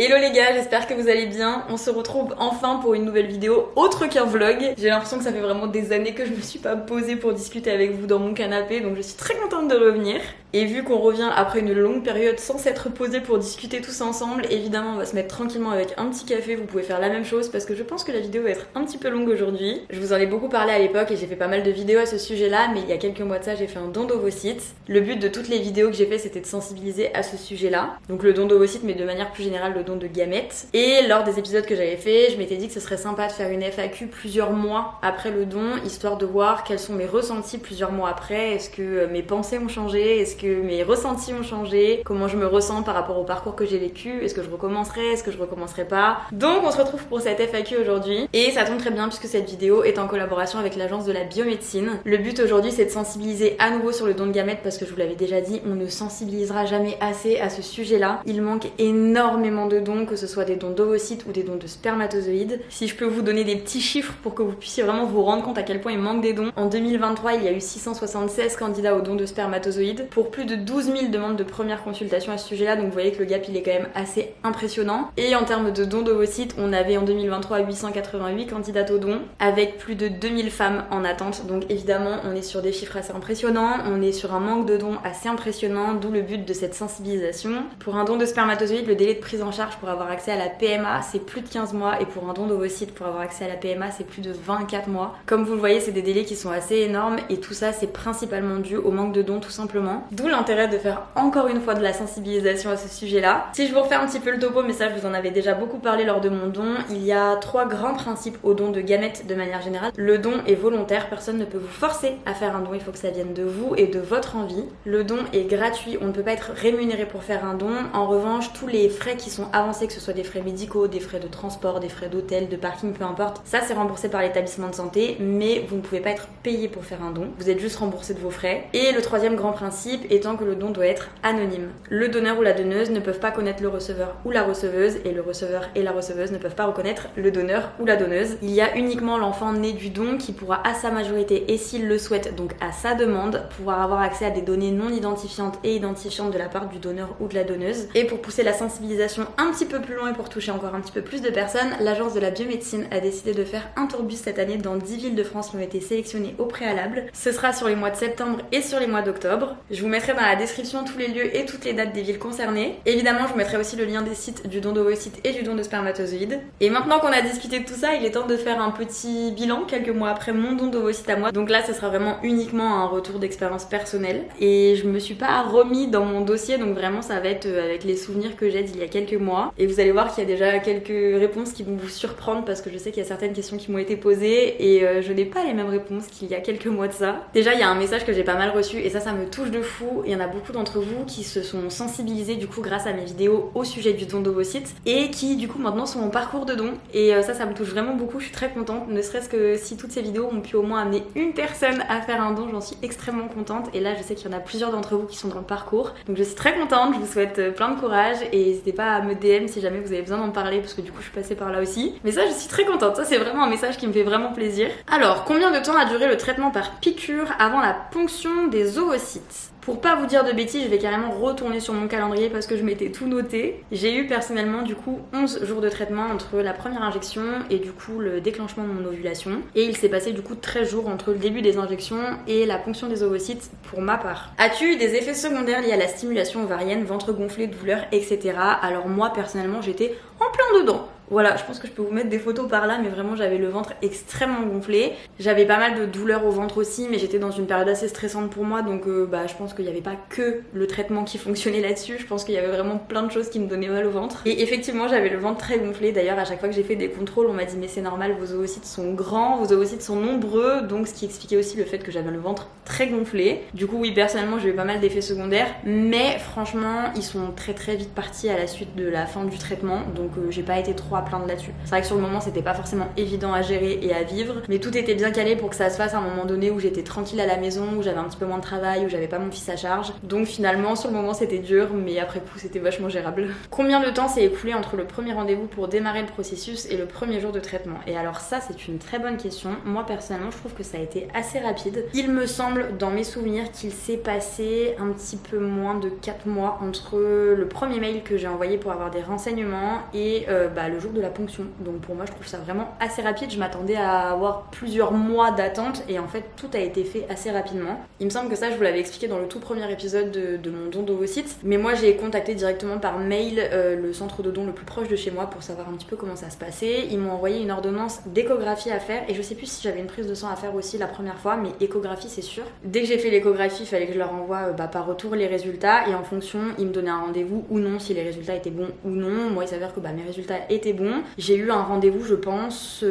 Hello les gars, j'espère que vous allez bien. On se retrouve enfin pour une nouvelle vidéo autre qu'un vlog. J'ai l'impression que ça fait vraiment des années que je me suis pas posée pour discuter avec vous dans mon canapé, donc je suis très contente de revenir. Et vu qu'on revient après une longue période sans s'être posé pour discuter tous ensemble, évidemment on va se mettre tranquillement avec un petit café. Vous pouvez faire la même chose parce que je pense que la vidéo va être un petit peu longue aujourd'hui. Je vous en ai beaucoup parlé à l'époque et j'ai fait pas mal de vidéos à ce sujet-là, mais il y a quelques mois de ça j'ai fait un don d'ovocytes. Le but de toutes les vidéos que j'ai fait c'était de sensibiliser à ce sujet-là. Donc le don d'ovocytes, mais de manière plus générale le don de gamètes. Et lors des épisodes que j'avais fait, je m'étais dit que ce serait sympa de faire une FAQ plusieurs mois après le don, histoire de voir quels sont mes ressentis plusieurs mois après. Est-ce que mes pensées ont changé? Est-ce que mes ressentis ont changé? Comment je me ressens par rapport au parcours que j'ai vécu? Est-ce que je recommencerai? Est-ce que je recommencerai pas? Donc on se retrouve pour cette FAQ aujourd'hui. Et ça tombe très bien puisque cette vidéo est en collaboration avec l'agence de la biomédecine. Le but aujourd'hui c'est de sensibiliser à nouveau sur le don de gamètes parce que je vous l'avais déjà dit, on ne sensibilisera jamais assez à ce sujet-là. Il manque énormément de dons, que ce soit des dons d'ovocytes ou des dons de spermatozoïdes. Si je peux vous donner des petits chiffres pour que vous puissiez vraiment vous rendre compte à quel point il manque des dons. En 2023, il y a eu 676 candidats aux dons de spermatozoïdes pour plus de 12 000 demandes de première consultation à ce sujet-là, donc vous voyez que le gap il est quand même assez impressionnant. Et en termes de dons d'ovocytes, on avait en 2023 888 candidates aux dons, avec plus de 2000 femmes en attente, donc évidemment on est sur des chiffres assez impressionnants, on est sur un manque de dons assez impressionnant, d'où le but de cette sensibilisation. Pour un don de spermatozoïdes, le délai de prise en charge pour avoir accès à la PMA c'est plus de 15 mois, et pour un don d'ovocytes pour avoir accès à la PMA c'est plus de 24 mois. Comme vous le voyez, c'est des délais qui sont assez énormes, et tout ça c'est principalement dû au manque de dons tout simplement. D'où l'intérêt de faire encore une fois de la sensibilisation à ce sujet-là. Si je vous refais un petit peu le topo, mais ça je vous en avais déjà beaucoup parlé lors de mon don, il y a 3 grands principes au don de gamètes de manière générale. Le don est volontaire, personne ne peut vous forcer à faire un don, il faut que ça vienne de vous et de votre envie. Le don est gratuit, on ne peut pas être rémunéré pour faire un don. En revanche, tous les frais qui sont avancés, que ce soit des frais médicaux, des frais de transport, des frais d'hôtel, de parking, peu importe, ça c'est remboursé par l'établissement de santé, mais vous ne pouvez pas être payé pour faire un don, vous êtes juste remboursé de vos frais. Et le troisième grand principe étant que le don doit être anonyme. Le donneur ou la donneuse ne peuvent pas connaître le receveur ou la receveuse, et le receveur et la receveuse ne peuvent pas reconnaître le donneur ou la donneuse. Il y a uniquement l'enfant né du don qui pourra à sa majorité, et s'il le souhaite, donc à sa demande, pouvoir avoir accès à des données non identifiantes et identifiantes de la part du donneur ou de la donneuse. Et pour pousser la sensibilisation un petit peu plus loin et pour toucher encore un petit peu plus de personnes, l'agence de la biomédecine a décidé de faire un tourbus cette année dans 10 villes de France qui ont été sélectionnées au préalable. Ce sera sur les mois de septembre et sur les mois d'octobre. Je vous mettrai dans la description tous les lieux et toutes les dates des villes concernées. Évidemment, je vous mettrai aussi le lien des sites du don d'ovocytes et du don de spermatozoïdes. Et maintenant qu'on a discuté de tout ça, il est temps de faire un petit bilan quelques mois après mon don d'ovocytes à moi. Donc là, ce sera vraiment uniquement un retour d'expérience personnelle. Et je me suis pas remis dans mon dossier, donc vraiment ça va être avec les souvenirs que j'ai d'il y a quelques mois. Et vous allez voir qu'il y a déjà quelques réponses qui vont vous surprendre parce que je sais qu'il y a certaines questions qui m'ont été posées et je n'ai pas les mêmes réponses qu'il y a quelques mois de ça. Déjà, il y a un message que j'ai pas mal reçu et ça me touche de fou. Il y en a beaucoup d'entre vous qui se sont sensibilisés du coup grâce à mes vidéos au sujet du don d'ovocytes et qui du coup maintenant sont en parcours de don. Et ça me touche vraiment beaucoup, je suis très contente. Ne serait-ce que si toutes ces vidéos ont pu au moins amener une personne à faire un don, j'en suis extrêmement contente. Et là, je sais qu'il y en a plusieurs d'entre vous qui sont dans le parcours. Donc je suis très contente, je vous souhaite plein de courage et n'hésitez pas à me DM si jamais vous avez besoin d'en parler parce que du coup je suis passée par là aussi. Mais ça, je suis très contente, ça c'est vraiment un message qui me fait vraiment plaisir. Alors, combien de temps a duré le traitement par piqûre avant la ponction des ovocytes? Pour pas vous dire de bêtises, je vais carrément retourner sur mon calendrier parce que je m'étais tout noté. J'ai eu personnellement du coup 11 jours de traitement entre la première injection et du coup le déclenchement de mon ovulation. Et il s'est passé du coup 13 jours entre le début des injections et la ponction des ovocytes pour ma part. As-tu eu des effets secondaires liés à la stimulation ovarienne, ventre gonflé, douleurs, etc. Alors moi personnellement j'étais en plein dedans. Voilà, je pense que je peux vous mettre des photos par là, mais vraiment j'avais le ventre extrêmement gonflé. J'avais pas mal de douleurs au ventre aussi, mais j'étais dans une période assez stressante pour moi, donc je pense qu'il n'y avait pas que le traitement qui fonctionnait là-dessus. Je pense qu'il y avait vraiment plein de choses qui me donnaient mal au ventre. Et effectivement, j'avais le ventre très gonflé. D'ailleurs, à chaque fois que j'ai fait des contrôles, on m'a dit mais c'est normal, vos ovocytes sont grands, vos ovocytes sont nombreux, donc ce qui expliquait aussi le fait que j'avais le ventre très gonflé. Du coup, oui, personnellement, j'ai eu pas mal d'effets secondaires, mais franchement, ils sont très très vite partis à la suite de la fin du traitement, donc j'ai pas été trop à plaindre là-dessus. C'est vrai que sur le moment c'était pas forcément évident à gérer et à vivre, mais tout était bien calé pour que ça se fasse à un moment donné où j'étais tranquille à la maison, où j'avais un petit peu moins de travail, où j'avais pas mon fils à charge. Donc finalement sur le moment c'était dur, mais après coup c'était vachement gérable. Combien de temps s'est écoulé entre le premier rendez-vous pour démarrer le processus et le premier jour de traitement? Et alors ça c'est une très bonne question. Moi personnellement je trouve que ça a été assez rapide. Il me semble dans mes souvenirs qu'il s'est passé un petit peu moins de 4 mois entre le premier mail que j'ai envoyé pour avoir des renseignements et le jour de la ponction. Donc pour moi je trouve ça vraiment assez rapide. Je m'attendais à avoir plusieurs mois d'attente et en fait tout a été fait assez rapidement. Il me semble que ça je vous l'avais expliqué dans le tout premier épisode de mon don d'ovocytes, mais moi j'ai contacté directement par mail le centre de don le plus proche de chez moi pour savoir un petit peu comment ça se passait. Ils m'ont envoyé une ordonnance d'échographie à faire et je sais plus si j'avais une prise de sang à faire aussi la première fois, mais échographie c'est sûr. Dès que j'ai fait l'échographie, il fallait que je leur envoie par retour les résultats et en fonction ils me donnaient un rendez-vous ou non, si les résultats étaient bons ou non. Moi il s'avère que mes résultats étaient bons. J'ai eu un rendez-vous je pense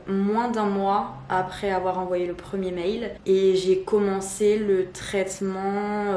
moins d'un mois après avoir envoyé le premier mail et j'ai commencé le traitement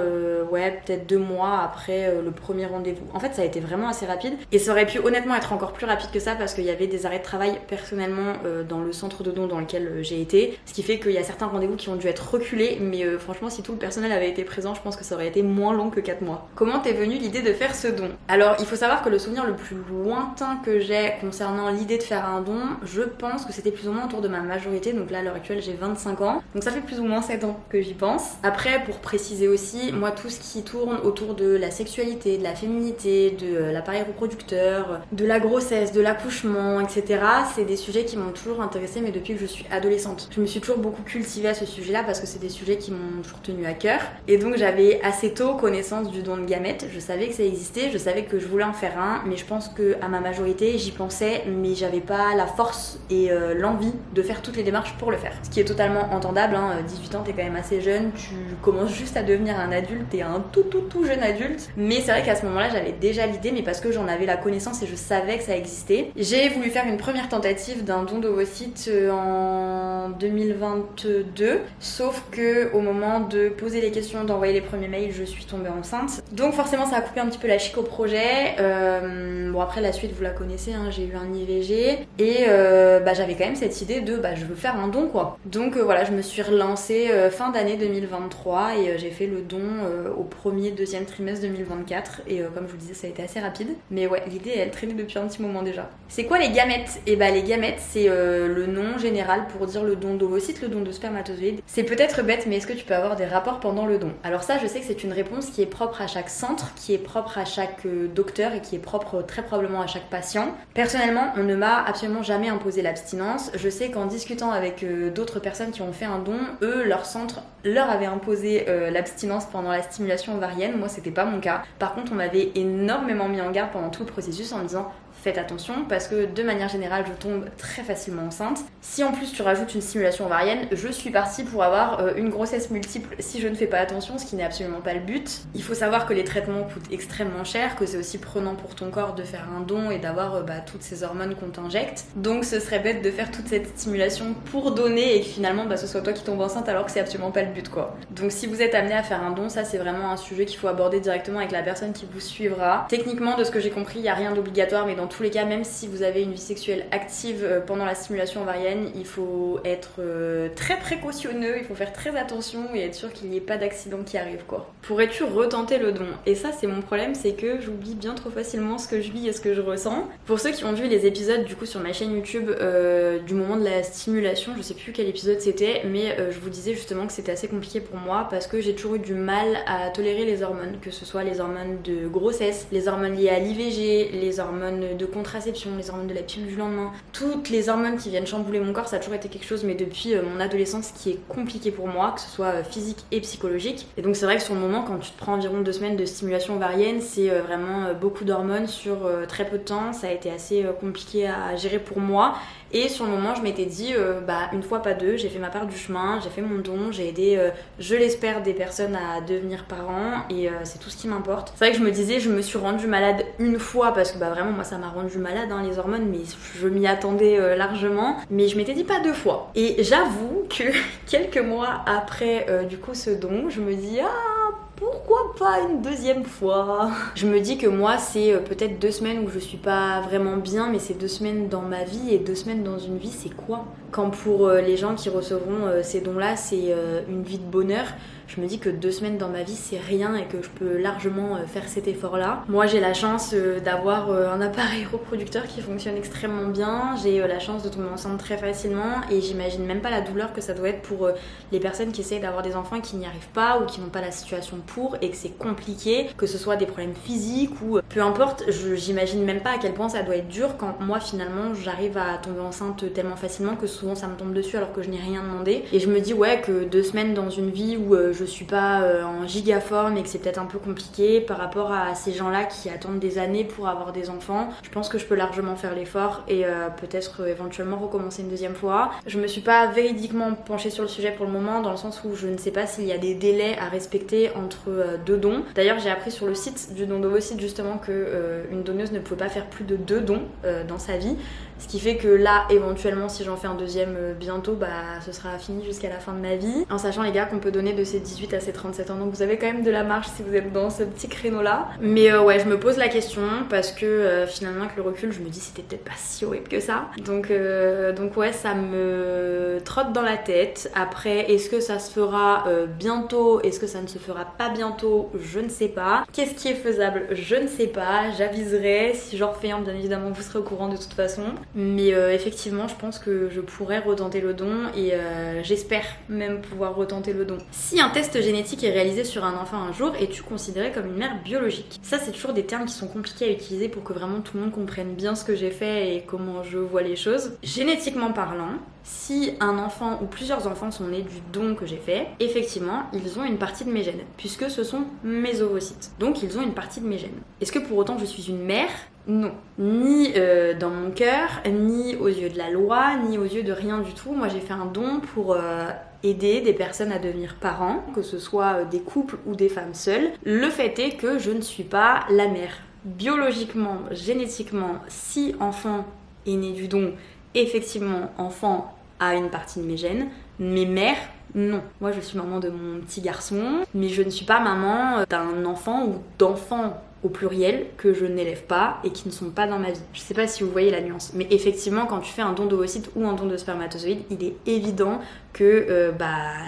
peut-être 2 mois après le premier rendez-vous. En fait ça a été vraiment assez rapide et ça aurait pu honnêtement être encore plus rapide que ça parce qu'il y avait des arrêts de travail personnellement dans le centre de don dans lequel j'ai été, ce qui fait qu'il y a certains rendez-vous qui ont dû être reculés, mais franchement si tout le personnel avait été présent je pense que ça aurait été moins long que 4 mois. Comment t'es venue l'idée de faire ce don? Alors il faut savoir que le souvenir le plus lointain que j'ai concernant l'idée de faire un don, je pense que c'était plus ou moins autour de ma majorité, donc là à l'heure actuelle j'ai 25 ans, donc ça fait plus ou moins 7 ans que j'y pense. Après pour préciser aussi, moi tout ce qui tourne autour de la sexualité, de la féminité, de l'appareil reproducteur, de la grossesse, de l'accouchement, etc. c'est des sujets qui m'ont toujours intéressée mais depuis que je suis adolescente. Je me suis toujours beaucoup cultivée à ce sujet-là parce que c'est des sujets qui m'ont toujours tenue à cœur et donc j'avais assez tôt connaissance du don de gamètes, je savais que ça existait, je savais que je voulais en faire un, mais je pense que à ma majorité j'y pensais mais j'avais pas la force et l'envie de faire toutes les démarches pour le faire. Ce qui est totalement entendable, 18 ans t'es quand même assez jeune, tu commences juste à devenir un adulte, t'es un tout jeune adulte, mais c'est vrai qu'à ce moment-là j'avais déjà l'idée mais parce que j'en avais la connaissance et je savais que ça existait. J'ai voulu faire une première tentative d'un don d'ovocytes en 2022, sauf que au moment de poser les questions, d'envoyer les premiers mails, je suis tombée enceinte. Donc forcément ça a coupé un petit peu la chic au projet. Bon après la suite vous la connaissez, j'ai eu un IVG et j'avais quand même cette idée de je veux faire un don quoi. Donc voilà, je me suis relancée fin d'année 2023 et j'ai fait le don au deuxième trimestre 2024 et comme je vous disais ça a été assez rapide. Mais ouais, l'idée elle traînait depuis un petit moment déjà. C'est quoi les gamètes? Et les gamètes c'est le nom général pour dire le don d'ovocytes, le don de spermatozoïdes. C'est peut-être bête mais est-ce que tu peux avoir des rapports pendant le don? Alors ça je sais que c'est une réponse qui est propre à chaque centre, qui est propre à chaque docteur et qui est propre très probablement à chaque patient. Personnellement on ne m'a absolument jamais imposé l'abstinence. Je sais qu'en discutant avec d'autres personnes qui ont fait un don, eux leur centre leur avait imposé l'abstinence pendant la stimulation ovarienne. Moi c'était pas mon cas. Par contre on m'avait énormément mis en garde pendant tout le processus en me disant faites attention parce que de manière générale je tombe très facilement enceinte. Si en plus tu rajoutes une stimulation ovarienne, je suis partie pour avoir une grossesse multiple si je ne fais pas attention, ce qui n'est absolument pas le but. Il faut savoir que les traitements coûtent extrêmement cher, que c'est aussi prenant pour ton corps de faire un don et d'avoir toutes ces hormones qu'on t'injecte. Donc ce serait bête de faire toute cette stimulation pour donner et que finalement ce soit toi qui tombes enceinte alors que c'est absolument pas le but quoi. Donc si vous êtes amené à faire un don, ça c'est vraiment un sujet qu'il faut aborder directement avec la personne qui vous suivra. Techniquement de ce que j'ai compris, il n'y a rien d'obligatoire mais dans tous les cas, même si vous avez une vie sexuelle active pendant la stimulation ovarienne, il faut être très précautionneux, il faut faire très attention et être sûr qu'il n'y ait pas d'accident qui arrive quoi. Pourrais-tu retenter le don? Et ça c'est mon problème, c'est que j'oublie bien trop facilement ce que je vis et ce que je ressens. Pour ceux qui ont vu les épisodes du coup sur ma chaîne YouTube du moment de la stimulation, je sais plus quel épisode c'était, mais je vous disais justement que c'était assez compliqué pour moi parce que j'ai toujours eu du mal à tolérer les hormones, que ce soit les hormones de grossesse, les hormones liées à l'IVG, les hormones de contraception, les hormones de la pilule du lendemain, toutes les hormones qui viennent chambouler mon corps, ça a toujours été quelque chose mais depuis mon adolescence qui est compliqué pour moi, que ce soit physique et psychologique. Et donc c'est vrai que sur le moment quand tu te prends environ 2 semaines de stimulation ovarienne, c'est vraiment beaucoup d'hormones sur très peu de temps, ça a été assez compliqué à gérer pour moi. Et sur le moment je m'étais dit une fois pas deux, j'ai fait ma part du chemin, j'ai fait mon don, j'ai aidé je l'espère des personnes à devenir parents et c'est tout ce qui m'importe. C'est vrai que je me disais je me suis rendue malade une fois parce que vraiment moi ça m'a rendue malade les hormones, mais je m'y attendais largement, mais je m'étais dit pas 2 fois. Et j'avoue que quelques mois après du coup ce don, je me dis pourquoi pas une deuxième fois. Je me dis que moi c'est peut-être 2 semaines où je suis pas vraiment bien, mais c'est 2 semaines dans ma vie, et 2 semaines dans une vie c'est quoi? Quand pour les gens qui recevront ces dons-là c'est une vie de bonheur, je me dis que 2 semaines dans ma vie c'est rien et que je peux largement faire cet effort-là. Moi j'ai la chance d'avoir un appareil reproducteur qui fonctionne extrêmement bien, j'ai la chance de tomber enceinte très facilement, et j'imagine même pas la douleur que ça doit être pour les personnes qui essayent d'avoir des enfants et qui n'y arrivent pas, ou qui n'ont pas la situation pour, et que c'est compliqué, que ce soit des problèmes physiques ou peu importe. J'imagine même pas à quel point ça doit être dur quand moi finalement j'arrive à tomber enceinte tellement facilement que souvent ça me tombe dessus alors que je n'ai rien demandé. Et je me dis ouais, que 2 semaines dans une vie où je suis pas en giga forme et que c'est peut-être un peu compliqué par rapport à ces gens-là qui attendent des années pour avoir des enfants, je pense que je peux largement faire l'effort et peut-être éventuellement recommencer une deuxième fois. Je me suis pas véridiquement penchée sur le sujet pour le moment, dans le sens où je ne sais pas s'il y a des délais à respecter entre 2 dons. D'ailleurs j'ai appris sur le site du don d'ovocytes justement que une donneuse ne pouvait pas faire plus de 2 dons dans sa vie, ce qui fait que là éventuellement si j'en fais un deuxième bientôt, bah ce sera fini jusqu'à la fin de ma vie, en sachant les gars qu'on peut donner de ses 18 à ses 37 ans, donc vous avez quand même de la marge si vous êtes dans ce petit créneau là. Mais ouais, je me pose la question parce que finalement avec le recul je me dis c'était peut-être pas si horrible que ça, donc ouais, ça me trotte dans la tête. Après, est-ce que ça se fera bientôt, est-ce que ça ne se fera pas bientôt, je ne sais pas. Qu'est-ce qui est faisable, je ne sais pas, j'aviserai si j'en refais un, bien évidemment vous serez au courant de toute façon. Mais effectivement je pense que je pourrais retenter le don, et j'espère même pouvoir retenter le don. Si un test génétique est réalisé sur un enfant un jour, es-tu considérée comme une mère biologique? Ça c'est toujours des termes qui sont compliqués à utiliser pour que vraiment tout le monde comprenne bien ce que j'ai fait et comment je vois les choses. Génétiquement parlant, si un enfant ou plusieurs enfants sont nés du don que j'ai fait, effectivement, ils ont une partie de mes gènes, puisque ce sont mes ovocytes. Donc ils ont une partie de mes gènes. Est-ce que pour autant je suis une mère? Non. Ni dans mon cœur, ni aux yeux de la loi, ni aux yeux de rien du tout. Moi j'ai fait un don pour aider des personnes à devenir parents, que ce soit des couples ou des femmes seules. Le fait est que je ne suis pas la mère. Biologiquement, génétiquement, si enfant est né du don, effectivement, enfant a une partie de mes gènes, mais mère, non. Moi, je suis maman de mon petit garçon, mais je ne suis pas maman d'un enfant ou d'enfants au pluriel que je n'élève pas et qui ne sont pas dans ma vie. Je sais pas si vous voyez la nuance, mais effectivement, quand tu fais un don d'ovocytes ou un don de spermatozoïdes, il est évident que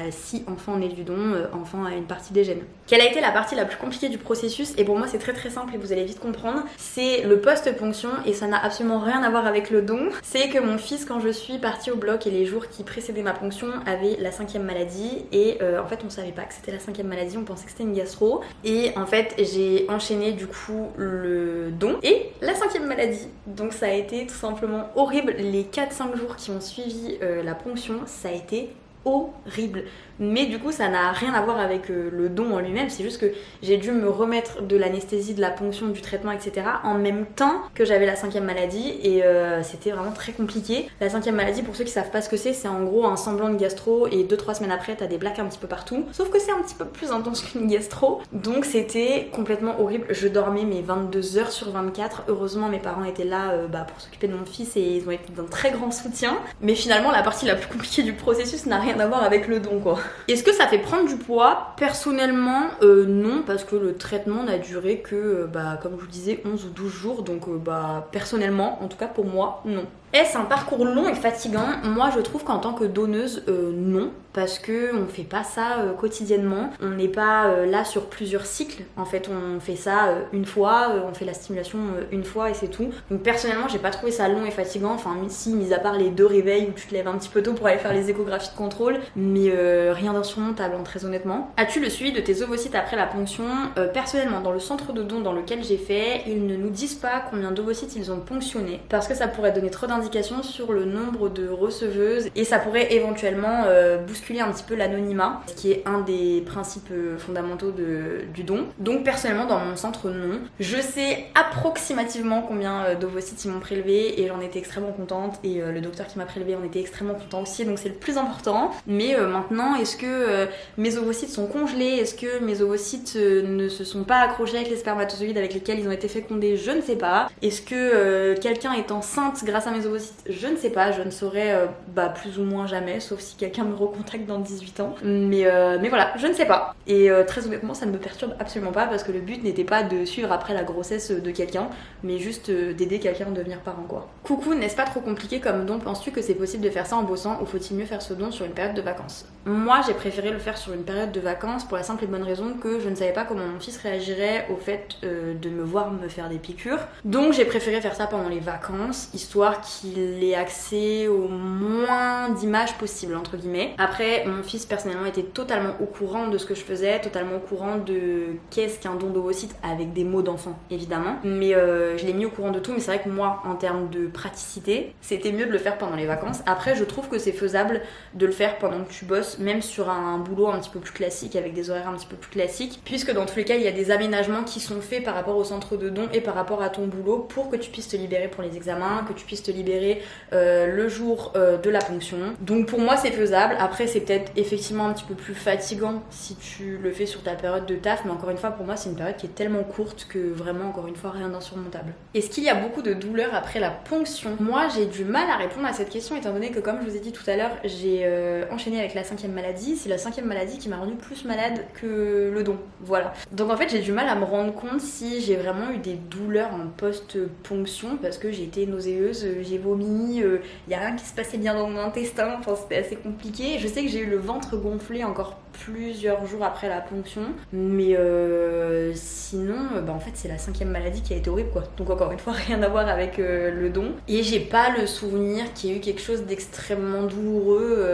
si enfant naît du don, enfant a une partie des gènes. Quelle a été la partie la plus compliquée du processus? Et pour moi c'est très très simple et vous allez vite comprendre. C'est le post-ponction, et ça n'a absolument rien à voir avec le don. C'est que mon fils, quand je suis partie au bloc et les jours qui précédaient ma ponction, avait la 5e maladie, et en fait on savait pas que c'était la 5e maladie, on pensait que c'était une gastro, et en fait j'ai enchaîné du coup le don et la 5e maladie. Donc ça a été tout simplement horrible. Les 4-5 jours qui ont suivi la ponction, ça a été horrible. Mais du coup ça n'a rien à voir avec le don en lui-même, c'est juste que j'ai dû me remettre de l'anesthésie, de la ponction, du traitement, etc. en même temps que j'avais la 5e maladie, et c'était vraiment très compliqué. La 5e maladie, pour ceux qui savent pas ce que c'est en gros un semblant de gastro, et 2-3 semaines après t'as des plaques un petit peu partout, sauf que c'est un petit peu plus intense qu'une gastro, donc c'était complètement horrible. Je dormais mes 22 heures sur 24, heureusement mes parents étaient là pour s'occuper de mon fils, et ils ont été d'un très grand soutien. Mais finalement la partie la plus compliquée du processus n'a rien à voir avec le don, quoi. Est-ce que ça fait prendre du poids? Personnellement, non, parce que le traitement n'a duré que, comme je vous disais, 11 ou 12 jours. Donc, personnellement, en tout cas pour moi, non. Est-ce un parcours long et fatigant? Moi je trouve qu'en tant que donneuse, non, parce que on fait pas ça quotidiennement, on n'est pas là sur plusieurs cycles, en fait on fait ça une fois, on fait la stimulation une fois et c'est tout. Donc personnellement j'ai pas trouvé ça long et fatigant, enfin si, mis à part les 2 réveils où tu te lèves un petit peu tôt pour aller faire les échographies de contrôle, mais rien d'insurmontable, très honnêtement. As-tu le suivi de tes ovocytes après la ponction? Personnellement, dans le centre de don dans lequel j'ai fait, ils ne nous disent pas combien d'ovocytes ils ont ponctionné, parce que ça pourrait donner trop d'indications sur le nombre de receveuses, et ça pourrait éventuellement bousculer un petit peu l'anonymat, ce qui est un des principes fondamentaux du don. Donc personnellement dans mon centre, non. Je sais approximativement combien d'ovocytes ils m'ont prélevé, et j'en étais extrêmement contente, et le docteur qui m'a prélevé en était extrêmement content aussi, donc c'est le plus important. Mais maintenant, est-ce que mes ovocytes sont congelés? Est-ce que mes ovocytes ne se sont pas accrochés avec les spermatozoïdes avec lesquels ils ont été fécondés? Je ne sais pas. Est-ce que quelqu'un est enceinte grâce à mes ovocytes? ovocytes, je ne sais pas, je ne saurais plus ou moins jamais, sauf si quelqu'un me recontacte dans 18 ans. Mais voilà, je ne sais pas. Et très honnêtement, ça ne me perturbe absolument pas parce que le but n'était pas de suivre après la grossesse de quelqu'un, mais juste d'aider quelqu'un à devenir parent quoi. Coucou, n'est-ce pas trop compliqué comme don? Penses-tu que c'est possible de faire ça en bossant ou faut-il mieux faire ce don sur une période de vacances? Moi, j'ai préféré le faire sur une période de vacances pour la simple et bonne raison que je ne savais pas comment mon fils réagirait au fait de me voir me faire des piqûres. Donc j'ai préféré faire ça pendant les vacances, histoire qu'il ait accès au moins d'images possible, entre guillemets. Après, mon fils personnellement était totalement au courant de ce que je faisais, totalement au courant de qu'est-ce qu'un don d'ovocytes, avec des mots d'enfant évidemment. Mais je l'ai mis au courant de tout, mais c'est vrai que moi, en termes de praticité, c'était mieux de le faire pendant les vacances. Après, je trouve que c'est faisable de le faire pendant que tu bosses, même sur un boulot un petit peu plus classique, avec des horaires un petit peu plus classiques, puisque dans tous les cas, il y a des aménagements qui sont faits par rapport au centre de don et par rapport à ton boulot pour que tu puisses te libérer pour les examens, que tu puisses te libérer le jour de la ponction. Donc pour moi, c'est faisable. Après, c'est peut-être effectivement un petit peu plus fatigant si tu le fais sur ta période de taf, mais encore une fois, pour moi, c'est une période qui est tellement courte que vraiment, encore une fois, rien d'insurmontable. Est-ce qu'il y a beaucoup de douleurs après la ponction? Moi, j'ai du mal à répondre à cette question étant donné que, comme je vous ai dit tout à l'heure, j'ai enchaîné avec la 5e maladie. C'est la 5e maladie qui m'a rendue plus malade que le don. Voilà. Donc en fait, j'ai du mal à me rendre compte si j'ai vraiment eu des douleurs en post-ponction parce que j'ai été nauséeuse, j'ai vomi, y a rien qui se passait bien dans mon intestin, enfin c'était assez compliqué. Je sais que j'ai eu le ventre gonflé encore plusieurs jours après la ponction, mais sinon en fait c'est la 5e maladie qui a été horrible quoi. Donc encore une fois rien à voir avec le don, et j'ai pas le souvenir qu'il y ait eu quelque chose d'extrêmement douloureux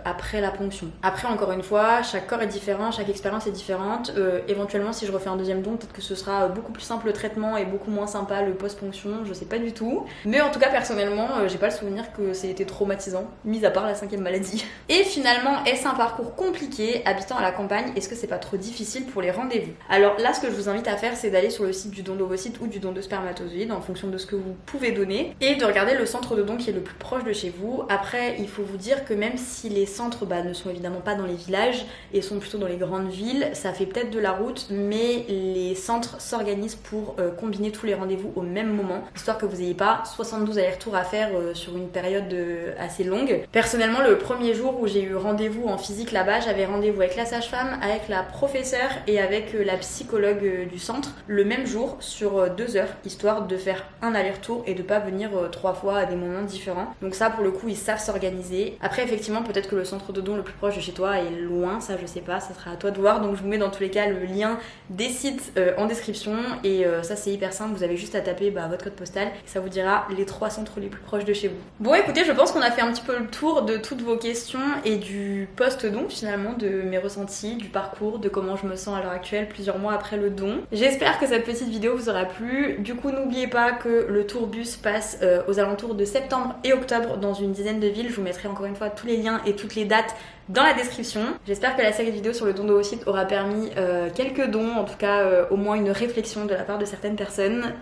après la ponction. Après encore une fois, chaque corps est différent, chaque expérience est différente. Éventuellement si je refais un deuxième don, peut-être que ce sera beaucoup plus simple le traitement et beaucoup moins sympa le post-ponction, je sais pas du tout. Mais en tout cas personnellement j'ai pas le souvenir que c'était traumatisant, mis à part la 5e maladie. Et finalement, est-ce un parcours compliqué habitant à la campagne? Est-ce que c'est pas trop difficile pour les rendez-vous? Alors là, ce que je vous invite à faire, c'est d'aller sur le site du don d'ovocytes ou du don de spermatozoïdes en fonction de ce que vous pouvez donner et de regarder le centre de don qui est le plus proche de chez vous. Après, il faut vous dire que même si les centres ne sont évidemment pas dans les villages et sont plutôt dans les grandes villes, ça fait peut-être de la route, mais les centres s'organisent pour combiner tous les rendez-vous au même moment, histoire que vous n'ayez pas 72 allers-retours à faire sur une période assez longue. Personnellement, le premier jour où j'ai eu rendez-vous en physique là-bas, j'avais rendez-vous avec la sage-femme, avec la professeure et avec la psychologue du centre le même jour sur 2 heures, histoire de faire un aller-retour et de pas venir 3 fois à des moments différents. Donc ça, pour le coup, ils savent s'organiser. Après, effectivement, peut-être que le centre de don le plus proche de chez toi est loin, ça je sais pas, ça sera à toi de voir. Donc je vous mets dans tous les cas le lien des sites en description, et ça c'est hyper simple, vous avez juste à taper votre code postal et ça vous dira les 3 centres les plus proches de chez vous. Bon écoutez, je pense qu'on a fait un petit peu le tour de toutes vos questions et du post-don finalement, de mes ressentis, du parcours, de comment je me sens à l'heure actuelle plusieurs mois après le don. J'espère que cette petite vidéo vous aura plu. Du coup, n'oubliez pas que le tourbus passe aux alentours de septembre et octobre dans une dizaine de villes. Je vous mettrai encore une fois tous les liens et toutes les dates dans la description. J'espère que la série de vidéos sur le don d'ovocytes aura permis quelques dons, en tout cas au moins une réflexion de la part de certaines personnes.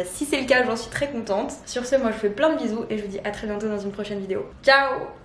Si c'est le cas, j'en suis très contente. Sur ce, moi je vous fais plein de bisous et je vous dis à très bientôt dans une prochaine vidéo. Ciao!